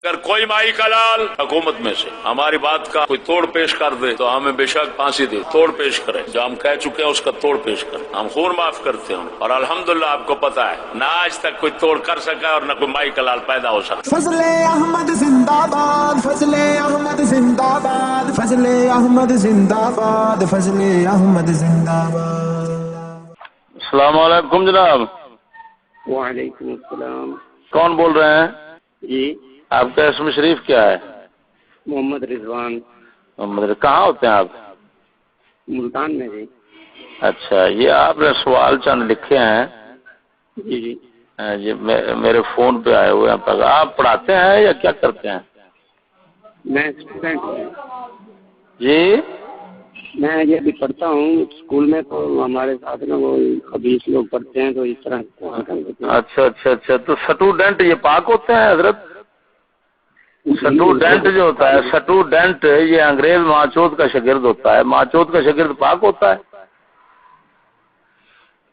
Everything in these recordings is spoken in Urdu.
اگر کوئی مائی کا لال حکومت میں سے ہماری بات کا کوئی توڑ پیش کر دے تو ہمیں بے شک پھانسی دے، توڑ پیش کرے، جو ہم کہہ چکے ہیں اس کا توڑ پیش کرے، ہم خون معاف کرتے ہیں۔ اور الحمدللہ آپ کو پتا ہے نہ آج تک کوئی توڑ کر سکا اور نہ کوئی مائی کا لال پیدا ہو سکا۔ فضل احمد زندہ باد، فضل احمد زندہ باد، فضل احمد زندہ باد، فضل احمد زندہ باد۔ السلام علیکم جناب۔ وعلیکم السلام۔ کون بول رہے ہیں؟ جی آپ کا اسم شریف کیا ہے؟ محمد رضوان۔ محمد، کہاں ہوتے ہیں آپ؟ ملتان میں جی۔ اچھا، یہ آپ نے سوال چند لکھے ہیں جی جی یہ میرے فون پہ آئے ہوئے ہیں۔ آپ پڑھاتے ہیں یا کیا کرتے ہیں؟ میں اسٹوڈنٹ ہوں جی میں یہ ابھی پڑھتا ہوں اسکول میں، تو ہمارے ساتھ نا وہ 20 لوگ پڑھتے ہیں، تو اس طرح اچھا اچھا اچھا، تو اسٹوڈنٹ یہ پاک ہوتے ہیں حضرت؟ اسٹوڈنٹ جو ہوتا ہے، اسٹوڈنٹ یہ انگریز ماچود کا شاگرد ہوتا ہے، ماچود کا شاگرد پاک ہوتا ہے؟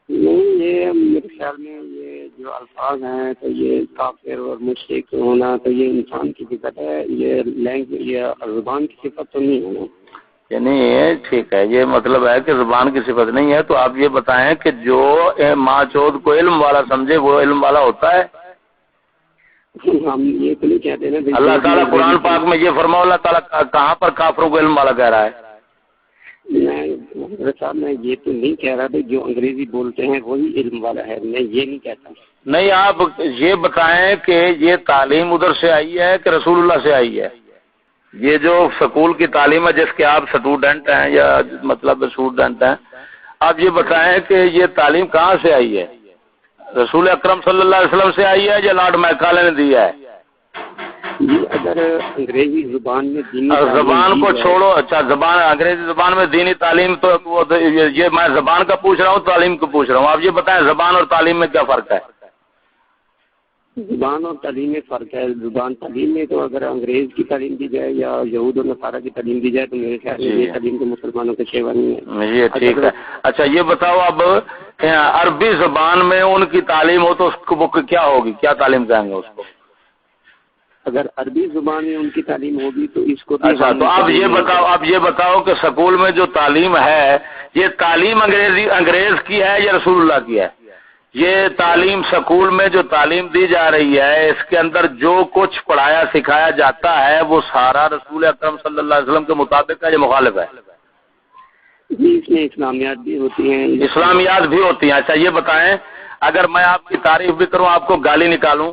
نہیں، یہ میرے خیال میں یہ جو الفاظ ہیں تو یہ کافر اور مشرک ہونا تو یہ انسان کی صفت ہے، یہ لینگویج یہ زبان کی صفت تو نہیں ہے نا۔ یعنی ٹھیک ہے، یہ مطلب ہے کہ زبان کی صفت نہیں ہے، تو آپ یہ بتائیں کہ جو ماچود کو علم والا سمجھے وہ علم والا ہوتا ہے؟ ہم یہ تو نہیں کہتے نا۔ اللہ تعالیٰ قرآن پاک میں یہ فرماؤ، اللہ تعالیٰ کہاں پر کافروں کو علم والا کہہ رہا ہے؟ حضرت صاحب میں یہ تو نہیں کہہ رہا تھا جو انگریزی بولتے ہیں وہی علم والا ہے، میں یہ نہیں کہتا۔ نہیں، آپ یہ بتائیں کہ یہ تعلیم ادھر سے آئی ہے کہ رسول اللہ سے آئی ہے؟ یہ جو سکول کی تعلیم ہے جس کے آپ اسٹوڈنٹ ہیں یا مطلب اسٹوڈنٹ ہیں، آپ یہ بتائیں کہ یہ تعلیم کہاں سے آئی ہے؟ رسول اکرم صلی اللہ علیہ وسلم سے آئی ہے یا لارڈ میکالے نے دیا ہے؟ یہ اگر انگریزی زبان میں دینی زبان کو چھوڑو، اچھا زبان انگریزی زبان میں دینی تعلیم تو یہ میں زبان کا پوچھ رہا ہوں، تعلیم کو پوچھ رہا ہوں۔ آپ یہ بتائیں زبان اور تعلیم میں کیا فرق ہے؟ زبان اور تعلیم میں فرق ہے۔ زبان تعلیم میں تو اگر انگریز کی تعلیم دی جائے یا یہود اور نصارہ کی تعلیم دی جائے تو میرے خیال میں یہ تعلیم تو مسلمانوں کے شیوا نہیں ہے۔ یہ ٹھیک ہے۔ اچھا یہ بتاؤ، اب عربی زبان میں ان کی تعلیم ہو تو اس کو کیا ہوگی، کیا تعلیم کہیں گے اس کو؟ اگر عربی زبان میں ان کی تعلیم ہوگی تو اس کو اچھا، تو اب یہ بتاؤ کہ سکول میں جو تعلیم ہے یہ تعلیم انگریز کی ہے یا رسول اللہ کی ہے؟ یہ تعلیم سکول میں جو تعلیم دی جا رہی ہے اس کے اندر جو کچھ پڑھایا سکھایا جاتا ہے وہ سارا رسول اکرم صلی اللہ علیہ وسلم کے مطابق ہے یا مخالف ہے؟ جی، اس میں اسلامیات بھی ہوتی ہیں۔ اسلامیات بھی ہوتی ہیں۔ اچھا یہ بتائیں، اگر میں آپ کی تعریف بھی کروں، آپ کو گالی نکالوں،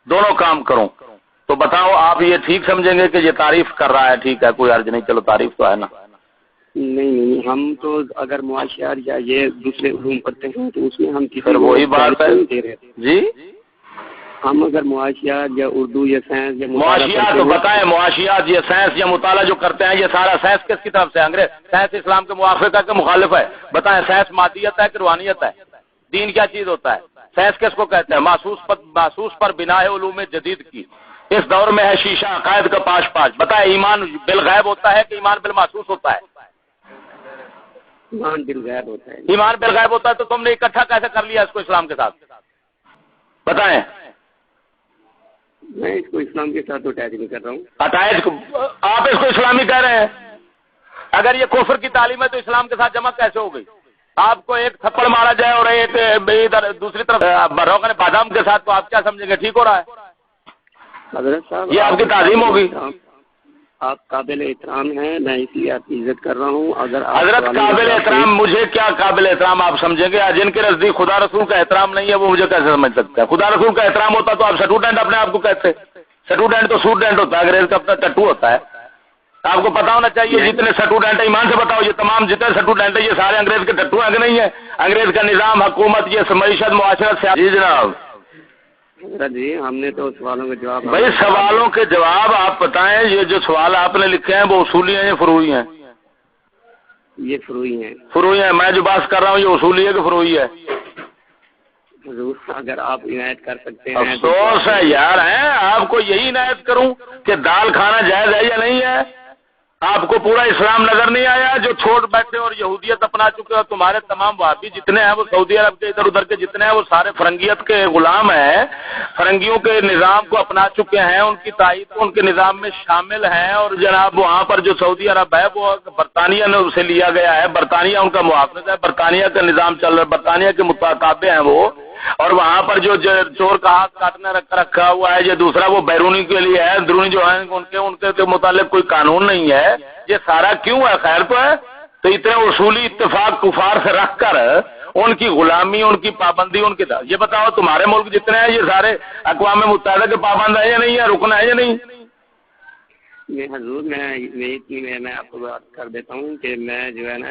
دونوں کام کروں، تو بتاؤ آپ یہ ٹھیک سمجھیں گے کہ یہ تعریف کر رہا ہے؟ ٹھیک ہے، کوئی حرج نہیں، چلو تعریف تو ہے نا۔ نہیں، ہم تو اگر معاشیات یا یہ دوسرے علوم پڑھتے ہیں تو اس میں ہم پھر وہی بات ہے جی، ہم اگر معاشیات یا اردو یا سائنس یا معاشیات تو بتائیں، معاشیات یا سائنس یا مطالعہ جو کرتے ہیں یہ سارا سائنس کس کی طرف سے؟ انگریز سائنس اسلام کے موافق ہے کہ مخالف ہے؟ بتائیں، سائنس مادیت ہے کہ روحانیت ہے؟ دین کیا چیز ہوتا ہے؟ سائنس کس کو کہتے ہیں؟ محسوس پر بنا ہے علوم جدید کی۔ اس دور میں ہے شیشہ عقائد کا پاش پاش۔ بتائیں، ایمان بالغیب ہوتا ہے کہ ایمان بالمحسوس ہوتا ہے؟ ایمان بالغیب ہوتا ہے۔ ایمان بالغیب ہوتا ہے تو تم نے اکٹھا کیسے کر لیا اس کو اسلام کے ساتھ؟ بتائیں۔ میں اس کو اسلام کے ساتھ اٹیچ نہیں کر رہا ہوں۔ آپ اس کو اسلامی کہہ رہے ہیں؟ اگر یہ کفر کی تعلیم ہے تو اسلام کے ساتھ جمع کیسے ہو گئی؟ آپ کو ایک تھپڑ مارا جائے اور ایک ادھر دوسری طرف روغن بادام کے ساتھ، تو آپ کیا سمجھیں گے ٹھیک ہو رہا ہے؟ حضرت صاحب یہ آپ کی تعلیم ہوگی؟ آپ قابل احترام ہیں، میں اس لیے آپ کی عزت کر رہا ہوں۔ اگر حضرت قابل احترام، مجھے کیا قابل احترام آپ سمجھیں گے؟ جن کے نزدیک خدا رسول کا احترام نہیں ہے وہ مجھے کیسے سمجھ سکتا ہے؟ خدا رسول کا احترام ہوتا تو آپ اسٹوڈنٹ اپنے آپ کو کہتے؟ اسٹوڈنٹ تو اسٹوڈنٹ ہوتا ہے، انگریز کا اپنا ٹٹو ہوتا ہے۔ آپ کو پتا ہونا چاہیے جتنے اسٹوڈنٹ ہیں، ایمان سے بتاؤ یہ تمام جتنے اسٹوڈنٹ ہیں یہ سارے انگریز کے ٹٹو ہیں کہ نہیں ہے؟ انگریز کا نظام، حکومت، یہ معیشت، معاشرت سے۔ جی جناب۔ جی، ہم نے تو سوالوں کے جواب، بھائی سوالوں کے جواب آپ بتائیں، یہ جو سوال آپ نے لکھے ہیں وہ اصولی ہیں یا فروعی ہیں؟ یہ فروعی ہیں۔ فروعی ہیں۔ میں جو بات کر رہا ہوں یہ اصولی ہے کہ فروعی ہے؟ اگر آپ عنایت کر سکتے ہیں۔ افسوس ہے یار، آپ کو یہی عنایت کروں کہ دال کھانا جائز ہے یا نہیں ہے؟ آپ کو پورا اسلام نظر نہیں آیا جو چھوڑ بیٹھے اور یہودیت اپنا چکے اور تمہارے تمام وہابی جتنے ہیں وہ سعودی عرب کے ادھر ادھر کے جتنے ہیں وہ سارے فرنگیت کے غلام ہیں، فرنگیوں کے نظام کو اپنا چکے ہیں، ان کی تائید ان کے نظام میں شامل ہیں، اور جناب وہاں پر جو سعودی عرب ہے وہ برطانیہ نے اسے لیا گیا ہے، برطانیہ ان کا محافظ ہے، برطانیہ کا نظام چل رہا ہے، برطانیہ کے متابع ہیں وہ، اور وہاں پر جو چور کا ہاتھ کاٹنے رکھا ہوا ہے یہ دوسرا وہ بیرونی کے لیے ہے، اندرونی جو ہیں ان کے متعلق کوئی قانون نہیں ہے، یہ سارا کیوں ہے؟ خیر تو ہے، تو اتنے اصولی اتفاق کفار سے رکھ کر ان کی غلامی، ان کی پابندی، ان کے یہ بتاؤ تمہارے ملک جتنے ہیں یہ سارے اقوام متحدہ کے پابند ہیں یا نہیں ہے، رکن ہے یا نہیں؟ حضور میں آپ کو بات کر دیتا ہوں کہ میں جو ہے نا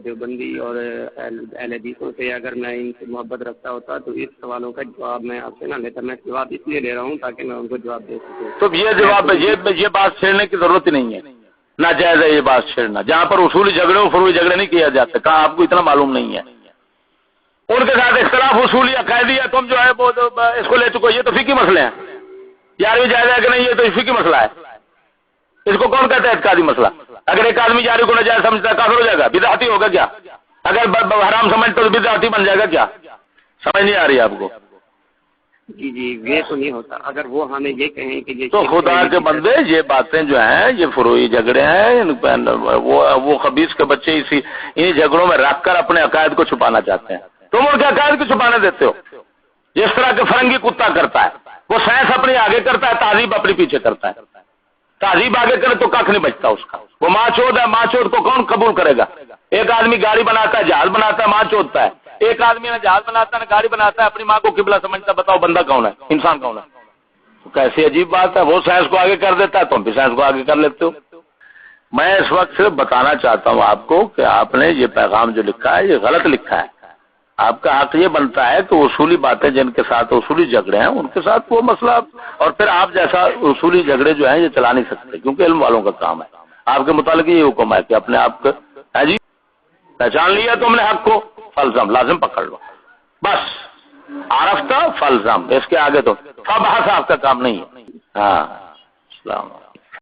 دیوبندی اور اہل حدیثوں سے اگر میں ان سے محبت رکھتا ہوتا تو اس سوالوں کا جواب میں آپ سے نہ لیتا، میں جواب اس لیے لے رہا ہوں تاکہ میں ان کو جواب دے سکوں۔ تو یہ جواب یہ بات چھیڑنے کی ضرورت ہی نہیں ہے، ناجائز ہے یہ بات چھیڑنا، جہاں پر اصولی جھگڑے و فروعی جھگڑے نہیں کیا جاتے، کہاں آپ کو اتنا معلوم نہیں ہے؟ ان کے ساتھ اختلاف اصولی عقائدی ہے، تم جو ہے وہ اس کو لے چکو، یہ تو فقہی مسئلے ہیں، 11ویں جائز ہے کہ نہیں، یہ تو فقہی مسئلہ ہے، اس کو کون کہتا ہے اعتقادی مسئلہ؟ اگر ایک آدمی جاری کو ناجائز سمجھتا ہے کافر ہو جائے گا، بدعتی ہوگا کیا؟ اگر حرام سمجھتا تو بدعتی بن جائے گا کیا؟ سمجھ نہیں آ رہی آپ کو؟ جی یہ تو نہیں ہوتا، اگر وہ ہمیں یہ کہیں کہ یہ تو خدا کے بندے یہ باتیں جو ہیں یہ فروعی جھگڑے ہیں، وہ خبیث کے بچے انہی جھگڑوں میں رکھ کر اپنے عقائد کو چھپانا چاہتے ہیں، تم ان کے عقائد کو چھپانے دیتے ہو، جس طرح کے فرنگی کتا کرتا ہے، وہ سائنس اپنی آگے کرتا ہے، تہذیب اپنی پیچھے کرتا ہے، تہذیب آگے کرے تو کھ نہیں بچتا اس کا، وہ ماں چود ہے، ماں چود کو کون قبول کرے گا؟ ایک آدمی گاڑی بناتا ہے، جہاز بناتا ہے، ماں چودتا ہے، ایک آدمی نہ جہاز بناتا ہے نہ گاڑی بناتا ہے، اپنی ماں کو قبلہ سمجھتا ہے، بتاؤ بندہ کون ہے، انسان کون ہے؟ تو کیسی عجیب بات ہے، وہ سائنس کو آگے کر دیتا ہے، تم بھی سائنس کو آگے کر لیتے ہو۔ میں اس وقت صرف بتانا چاہتا ہوں آپ کو کہ آپ نے یہ پیغام جو لکھا ہے یہ غلط لکھا ہے، آپ کا حق یہ بنتا ہے کہ اصولی باتیں جن کے ساتھ اصولی جھگڑے ہیں ان کے ساتھ وہ مسئلہ، اور پھر آپ جیسا اصولی جھگڑے جو ہیں یہ چلا نہیں سکتے، کیونکہ علم والوں کا کام ہے، آپ کے متعلق یہ حکم ہے کہ اپنے آپ کو جی پہچان لیا تم نے حق کو، فلزم لازم پکڑ لو، بس عرفتہ فلزم، اس کے آگے تو فبحث آپ کا کام نہیں ہے۔ ہاں، السلام علیکم۔